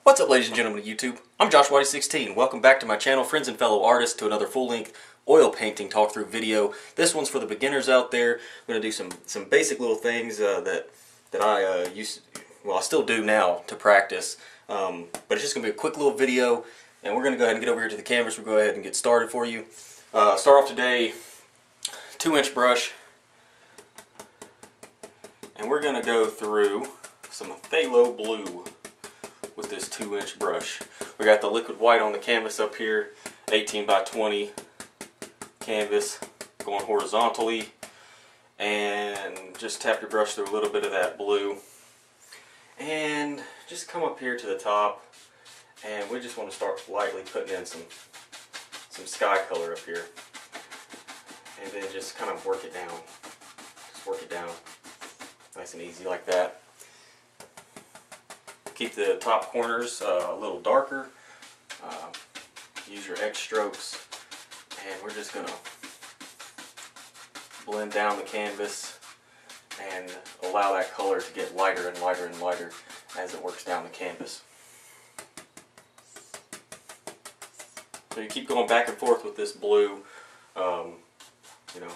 What's up, ladies and gentlemen of YouTube? I'm Josh Whitey16. Welcome back to my channel, friends and fellow artists, to another full-length oil painting talk-through video. This one's for the beginners out there. I'm going to do some basic little things that I I still do now to practice. But it's just going to be a quick little video, and we're going to go ahead and get over here to the canvas. We'll go ahead and get started for you. Start off today, 2-inch brush, and we're going to go through some phthalo blue with this 2-inch brush. We got the liquid white on the canvas up here, 18 by 20 canvas going horizontally, and just tap your brush through a little bit of that blue and just come up here to the top, and we just want to start lightly putting in some sky color up here, and then just kind of work it down. Just work it down nice and easy like that. Keep the top corners a little darker. Use your edge strokes, and we're just going to blend down the canvas and allow that color to get lighter and lighter and lighter as it works down the canvas. So you keep going back and forth with this blue, you know,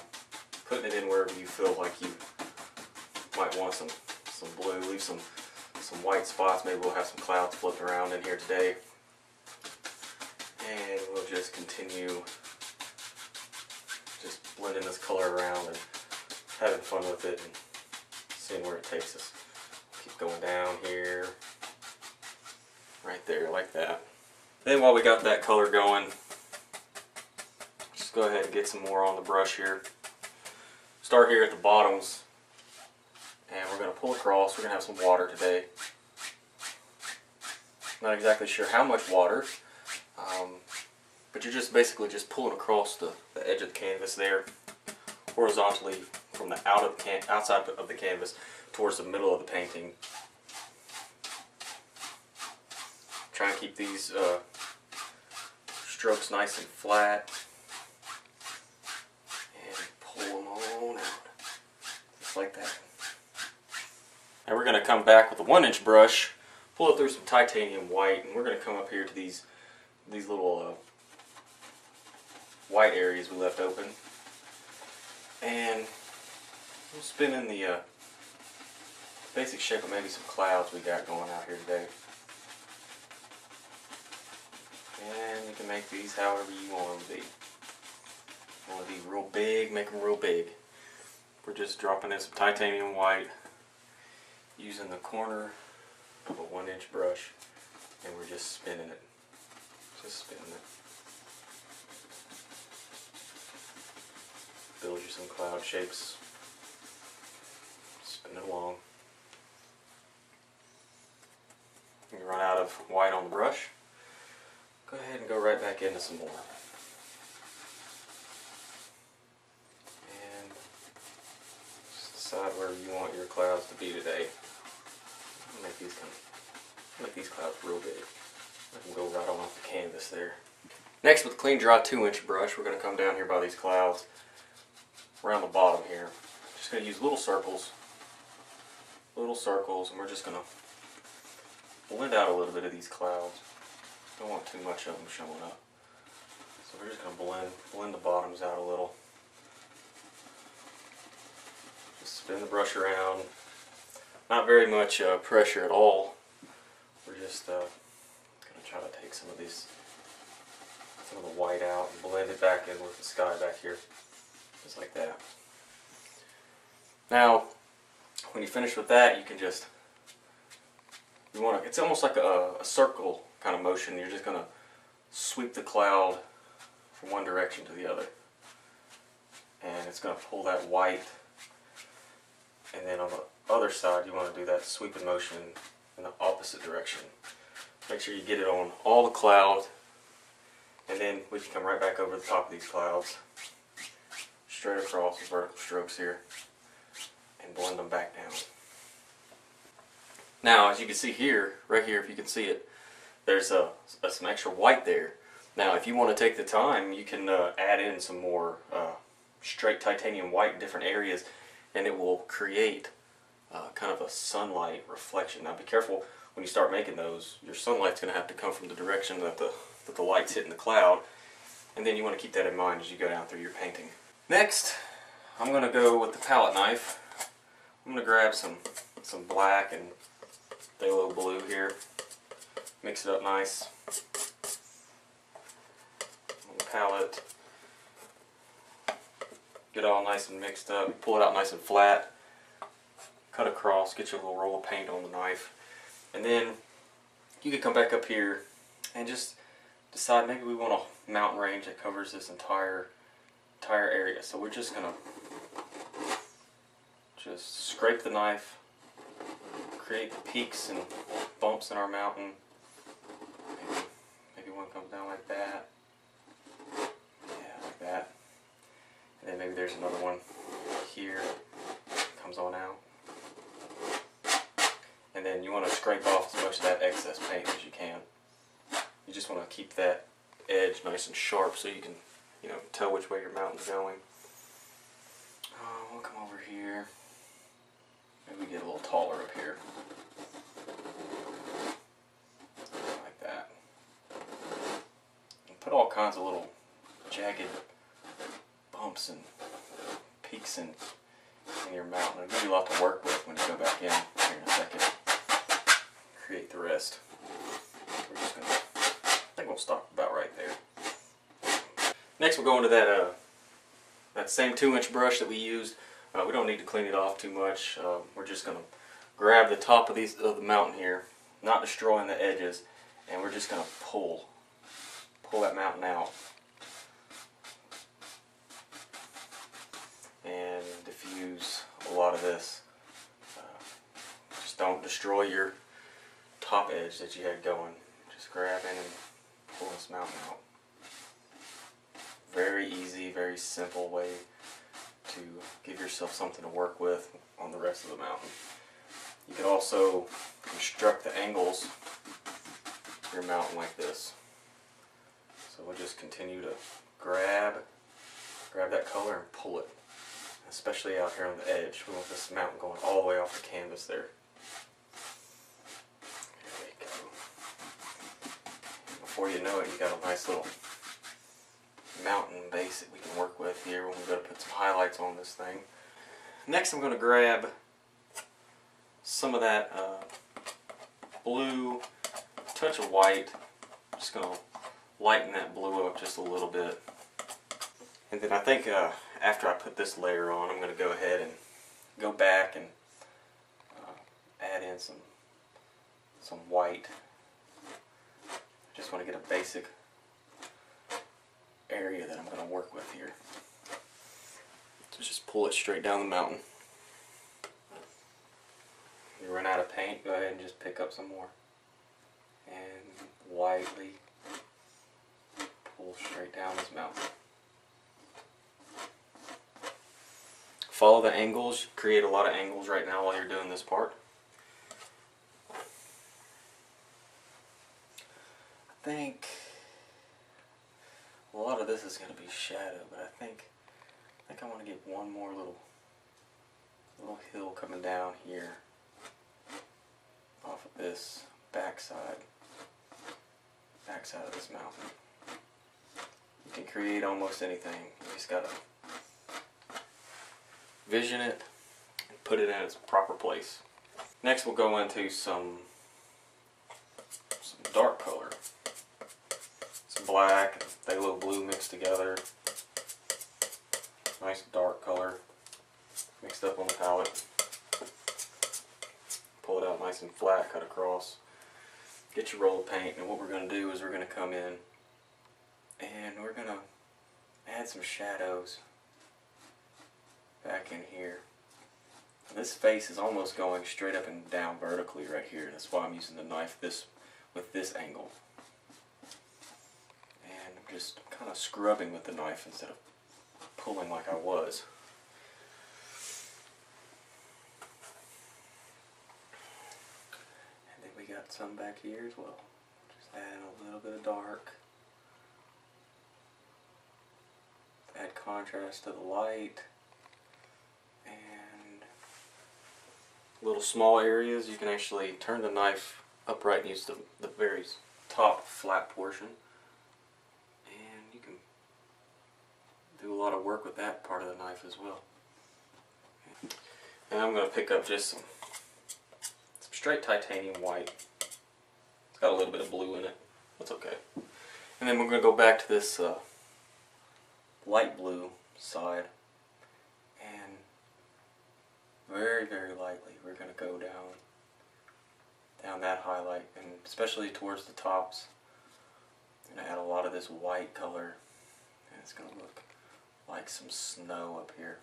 putting it in wherever you feel like you might want some blue. Leave some white spots. Maybe we'll have some clouds floating around in here today, and we'll just continue just blending this color around and having fun with it and seeing where it takes us. Keep going down here, right there, like that. Then while we got that color going, just go ahead and get some more on the brush here. Start here at the bottoms, and we're going to pull across. We're going to have some water today. Not exactly sure how much water, but you're just basically just pulling across the edge of the canvas there, horizontally from the outside of the canvas towards the middle of the painting. Try and keep these strokes nice and flat, and pull them on out, just like that. Now we're going to come back with a 1-inch brush, pull it through some titanium white, and we're going to come up here to these little white areas we left open, and we'll spin in the basic shape of maybe some clouds we got going out here today. And you can make these however you want them to be. You want to be real big, make them real big. We're just dropping in some titanium white using the corner of a 1-inch brush, and we're just spinning it. Just spinning it. Build you some cloud shapes. Spin it along. When you run out of white on the brush, go ahead and go right back into some more. And just decide where you want your clouds to be today. Make these clouds real big. Let them go right on off the canvas there. Next, with a clean, dry 2-inch brush, we're going to come down here by these clouds, around the bottom here. Just going to use little circles, and we're just going to blend out a little bit of these clouds. Don't want too much of them showing up. So we're just going to blend the bottoms out a little. Just spin the brush around. Not very much pressure at all. We're just going to try to take some of the white out and blend it back in with the sky back here. Just like that. Now, when you finish with that, you can just, it's almost like a circle kind of motion. You're just going to sweep the cloud from one direction to the other. And it's going to pull that white, and then on the other side you want to do that sweeping motion in the opposite direction. Make sure you get it on all the clouds, and then we can come right back over the top of these clouds, straight across with vertical strokes here, and blend them back down. Now, as you can see here, right here, if you can see it, there's some extra white there. Now, if you want to take the time, you can add in some more straight titanium white in different areas, and it will create kind of a sunlight reflection. Now, be careful when you start making those, your sunlight's going to have to come from the direction that the light's hitting the cloud, and then you want to keep that in mind as you go down through your painting. Next, I'm going to go with the palette knife. I'm going to grab some black and phthalo blue here, mix it up nice on the palette, get it all nice and mixed up, pull it out nice and flat, cut across, get your little roll of paint on the knife, and then you can come back up here and just decide maybe we want a mountain range that covers this entire area. So we're just gonna just scrape the knife, create the peaks and bumps in our mountain. Maybe one comes down like that. Yeah, like that. And then maybe there's another one here, comes on out. And then you want to scrape off as much of that excess paint as you can. You just want to keep that edge nice and sharp so you can, tell which way your mountain's going. We'll come over here. Maybe we get a little taller up here. Like that. And put all kinds of little jagged bumps and peaks in your mountain. It'll give you a lot to work with when you go back in here in a second. Create the rest. We're just gonna, I think we'll stop about right there. Next we'll go into that same 2-inch brush that we used. We don't need to clean it off too much. We're just gonna grab the top of the mountain here, not destroying the edges, and we're just gonna pull that mountain out. And diffuse a lot of this. Just don't destroy your top edge that you had going. Just grab in and pull this mountain out. Very easy, very simple way to give yourself something to work with on the rest of the mountain. You could also construct the angles of your mountain like this. So we'll just continue to grab that color and pull it. Especially out here on the edge. We want this mountain going all the way off the canvas there. There we go. And before you know it, you got a nice little mountain base that we can work with here when we go to put some highlights on this thing. Next I'm going to grab some of that blue, touch of white. Just going to lighten that blue up just a little bit. And then I think after I put this layer on, I'm going to go ahead and go back and add in some white. I just want to get a basic area that I'm going to work with here. So just pull it straight down the mountain. You run out of paint, go ahead and just pick up some more. And lightly pull straight down this mountain. Follow the angles, create a lot of angles right now while you're doing this part. I think a lot of this is going to be shadow, but I think I want to get one more little hill coming down here off of this backside of this mountain. You can create almost anything. You just got to vision it and put it in its proper place. Next we'll go into some dark color. Some black and phthalo blue mixed together. Nice dark color mixed up on the palette. Pull it out nice and flat, cut across. Get your roll of paint, and what we're going to do is we're going to come in and we're going to add some shadows back in here. This face is almost going straight up and down vertically right here. That's why I'm using the knife with this angle. And I'm just kind of scrubbing with the knife instead of pulling like I was. And then we got some back here as well. Just add a little bit of dark. Add contrast to the light. And little small areas you can actually turn the knife upright and use the very top flat portion. And you can do a lot of work with that part of the knife as well. And I'm going to pick up just some straight titanium white. It's got a little bit of blue in it. That's okay. And then we're going to go back to this light blue side, and very, very lightly we're going to go down that highlight, and especially towards the tops. I'm going to add a lot of this white color, and it's going to look like some snow up here.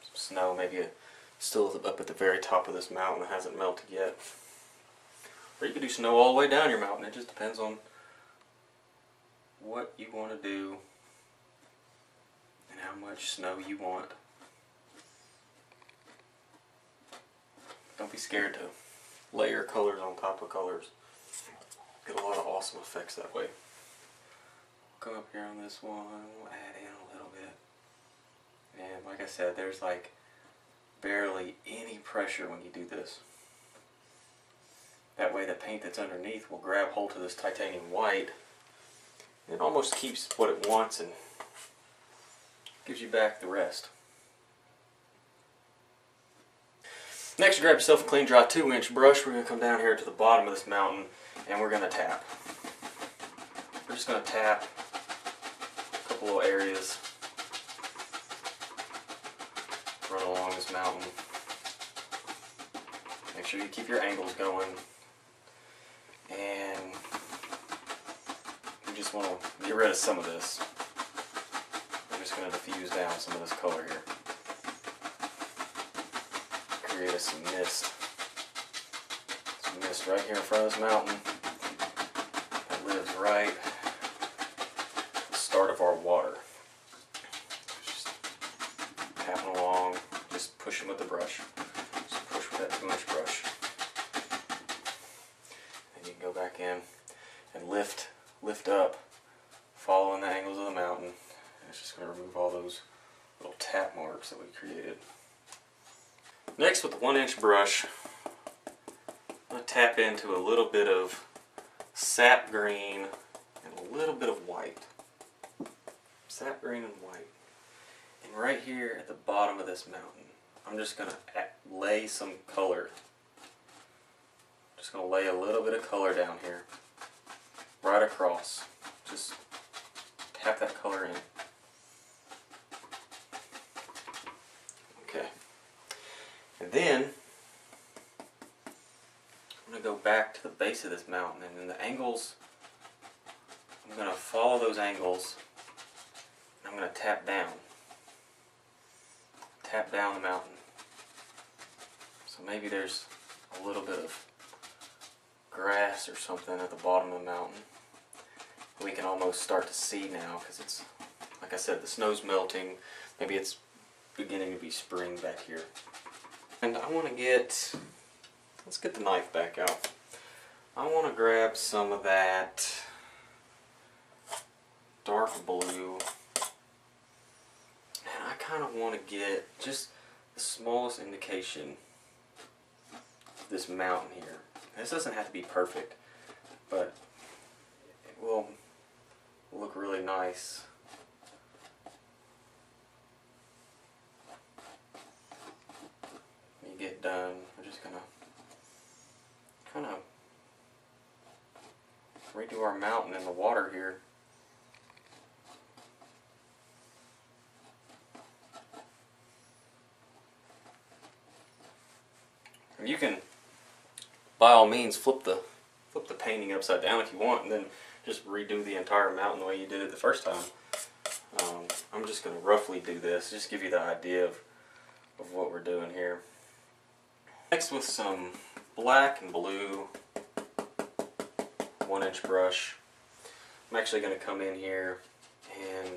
Some snow, maybe still up at the very top of this mountain that hasn't melted yet. Or you could do snow all the way down your mountain. It just depends on what you want to do and how much snow you want. Don't be scared to layer colors on top of colors. Get a lot of awesome effects that way. Come up here on this one, we'll add in a little bit. And like I said, there's like barely any pressure when you do this. That way the paint that's underneath will grab hold to this titanium white. It almost keeps what it wants and gives you back the rest. Next, grab yourself a clean, dry 2-inch brush. We're going to come down here to the bottom of this mountain and we're going to tap. We're just going to tap a couple little areas. Run along this mountain. Make sure you keep your angles going. And we just want to get rid of some of this. We're just going to diffuse down some of this color here. Create us some mist. Some mist right here in front of this mountain that lives right at the start of our water. Just tapping along, just pushing with the brush. Just push with that 2-inch brush. And you can go back in and lift up, following the angles of the mountain. And it's just going to remove all those little tap marks that we created. Next, with the 1-inch brush, I'm going to tap into a little bit of sap green and a little bit of white. Sap green and white. And right here at the bottom of this mountain, I'm just going to lay some color. Just going to lay a little bit of color down here, right across. Just tap that color in. Okay. And then I'm going to go back to the base of this mountain, and then the angles, I'm going to follow those angles, and I'm going to tap down. Tap down the mountain. So maybe there's a little bit of grass or something at the bottom of the mountain. We can almost start to see now, because it's, like I said, the snow's melting. Maybe it's beginning to be spring back here. And I want to let's get the knife back out. I want to grab some of that dark blue, and I kind of want to get just the smallest indication of this mountain here. This doesn't have to be perfect, but it will look really nice. When you get done, we're just gonna kind of redo our mountain in the water here. And you can, by all means, flip the painting upside down if you want, and then just redo the entire mountain the way you did it the first time. I'm just going to roughly do this, just give you the idea of what we're doing here. Next, with some black and blue 1-inch brush, I'm actually going to come in here and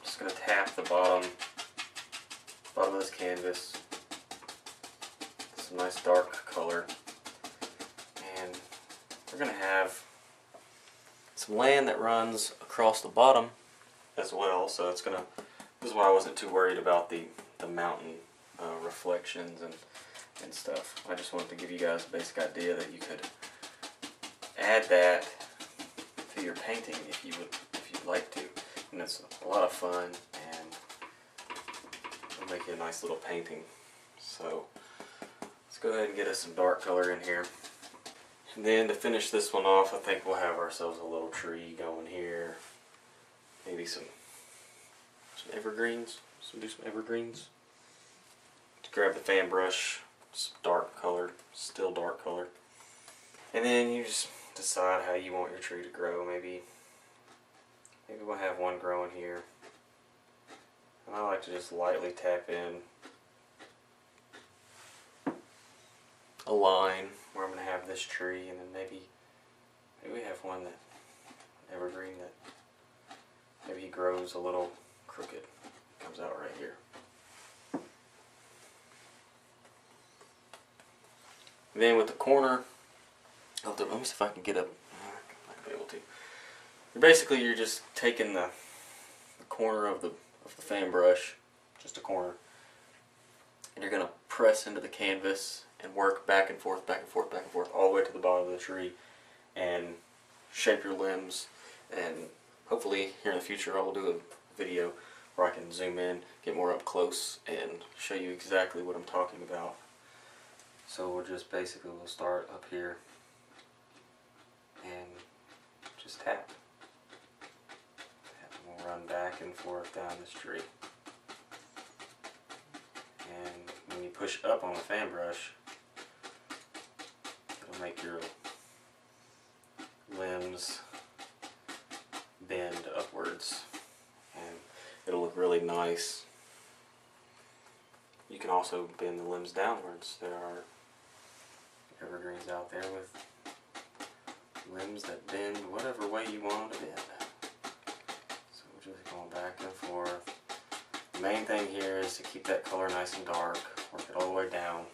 just going to tap the bottom of this canvas. Some nice dark color, and we're going to have some land that runs across the bottom as well, so it's this is why I wasn't too worried about the mountain reflections and stuff. I just wanted to give you guys a basic idea that you could add that to your painting if you'd like to. And it's a lot of fun, and it'll make you a nice little painting. So let's go ahead and get us some dark color in here. And then to finish this one off, I think we'll have ourselves a little tree going here. Maybe some evergreens. Do some evergreens. Just grab the fan brush, it's dark color, still dark color. And then you just decide how you want your tree to grow. Maybe we'll have one growing here. And I like to just lightly tap in a line where I'm going to have this tree, and then maybe we have one that evergreen that maybe he grows a little crooked, comes out right here. And then with the corner of the, let me see if I can get up. I might be able to. You're just taking the corner of the fan brush, just a corner, and you're going to press into the canvas and work back and forth, back and forth, back and forth, all the way to the bottom of the tree, and shape your limbs. And hopefully here in the future I will do a video where I can zoom in, get more up close, and show you exactly what I'm talking about. So we'll just we'll start up here and just tap. And we'll run back and forth down this tree. And when you push up on the fan brush, it'll make your limbs bend upwards, and it'll look really nice. You can also bend the limbs downwards. There are evergreens out there with limbs that bend whatever way you want them to bend. So we're just going back and forth. The main thing here is to keep that color nice and dark. Work it all the way down.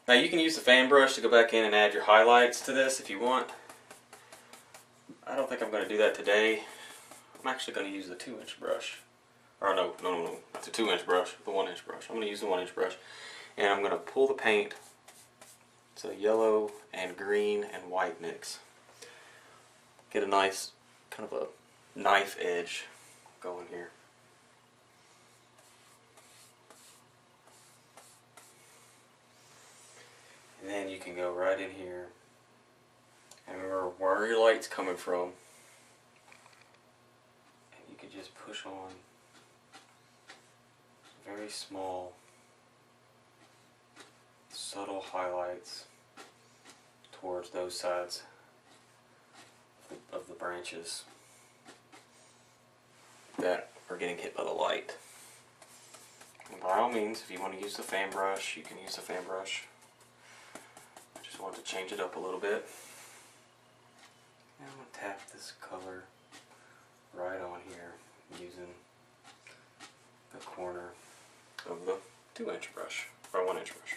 Now you can use the fan brush to go back in and add your highlights to this if you want. I don't think I'm going to do that today. I'm actually going to use the 2-inch brush. Or no, not the 2-inch brush, the 1-inch brush. I'm going to use the 1-inch brush, and I'm going to pull the paint. It's a yellow and green and white mix. Get a nice kind of a knife edge going here. And then you can go right in here. And remember where your light's coming from. And you can just push on very small, subtle highlights towards those sides of the branches that are getting hit by the light. And by all means, if you want to use the fan brush, you can use the fan brush. I just want to change it up a little bit. And I'm going to tap this color right on here using the corner of the 2-inch brush, or 1-inch brush.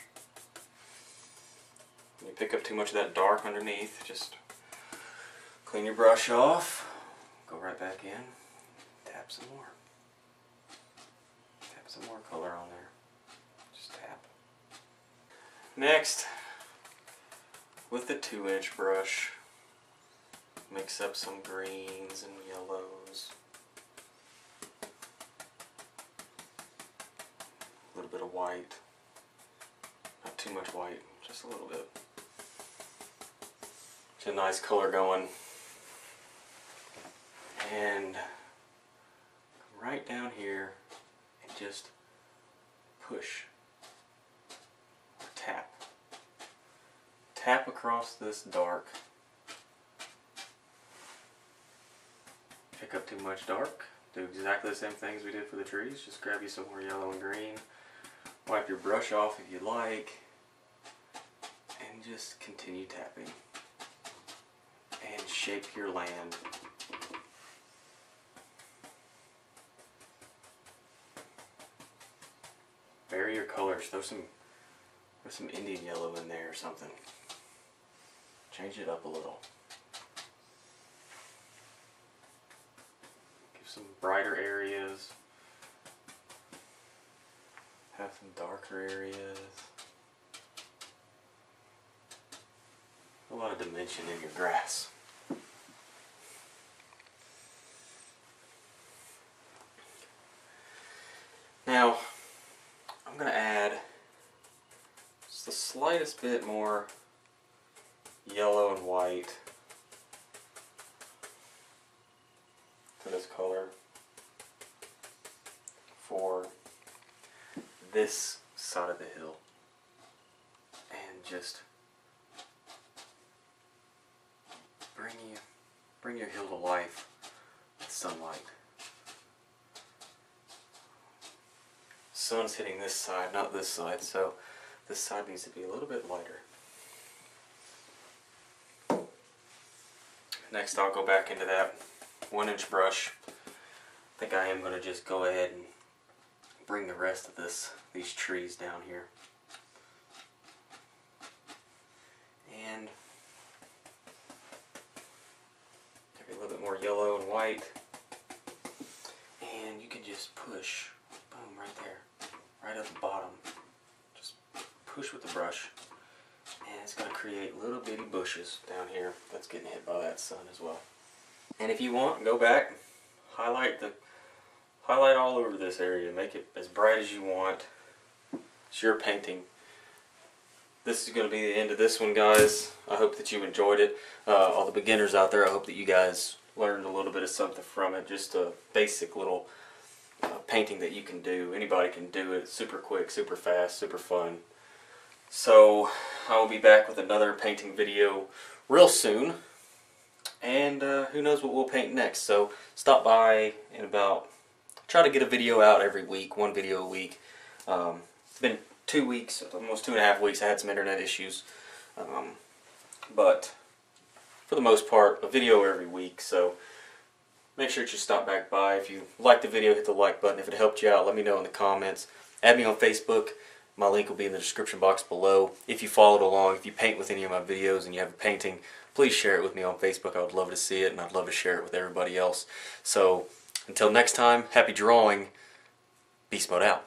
When you pick up too much of that dark underneath, just clean your brush off, go right back in, tap some more. Tap some more color on there. Just tap. Next, with the 2-inch brush, mix up some greens and yellows. A little bit of white. Not too much white, just a little bit. It's a nice color going. And come right down here and just push. Or tap. Tap across this dark. Pick up too much dark. Do exactly the same things we did for the trees. Just grab you some more yellow and green. Wipe your brush off if you like. And just continue tapping. And shape your land. Vary your colors. Throw some Indian yellow in there or something. Change it up a little. Give some brighter areas. Have some darker areas. a lot of dimension in your grass. Now, I'm going to add just the slightest bit more yellow and white to this color for this side of the hill, and just bring your hill to life with sunlight. Sun's hitting this side, not this side, so this side needs to be a little bit lighter. Next, I'll go back into that 1-inch brush. I think I am going to just go ahead and bring the rest of these trees down here. And maybe a little bit more yellow and white. And you can just push, boom, right there, right at the bottom. Just push with the brush. And it's going to create little bitty bushes down here that's getting hit by that sun as well. And if you want, go back, highlight all over this area, make it as bright as you want. It's your painting. This is going to be the end of this one, guys. I hope that you enjoyed it. All the beginners out there, I hope that you guys learned a little bit of something from it. Just a basic little painting that you can do. Anybody can do it. Super quick, super fast, super fun. So I will be back with another painting video real soon. And who knows what we'll paint next. So stop by in about, try to get a video out every week, 1 video a week. It's been 2 weeks, almost 2.5 weeks. I had some internet issues. But for the most part, a video every week. So make sure that you stop back by. If you liked the video, hit the like button. If it helped you out, let me know in the comments. Add me on Facebook. My link will be in the description box below. If you followed along, if you paint with any of my videos and you have a painting, please share it with me on Facebook. I would love to see it, and I'd love to share it with everybody else. So until next time, happy drawing. Beast Mode out.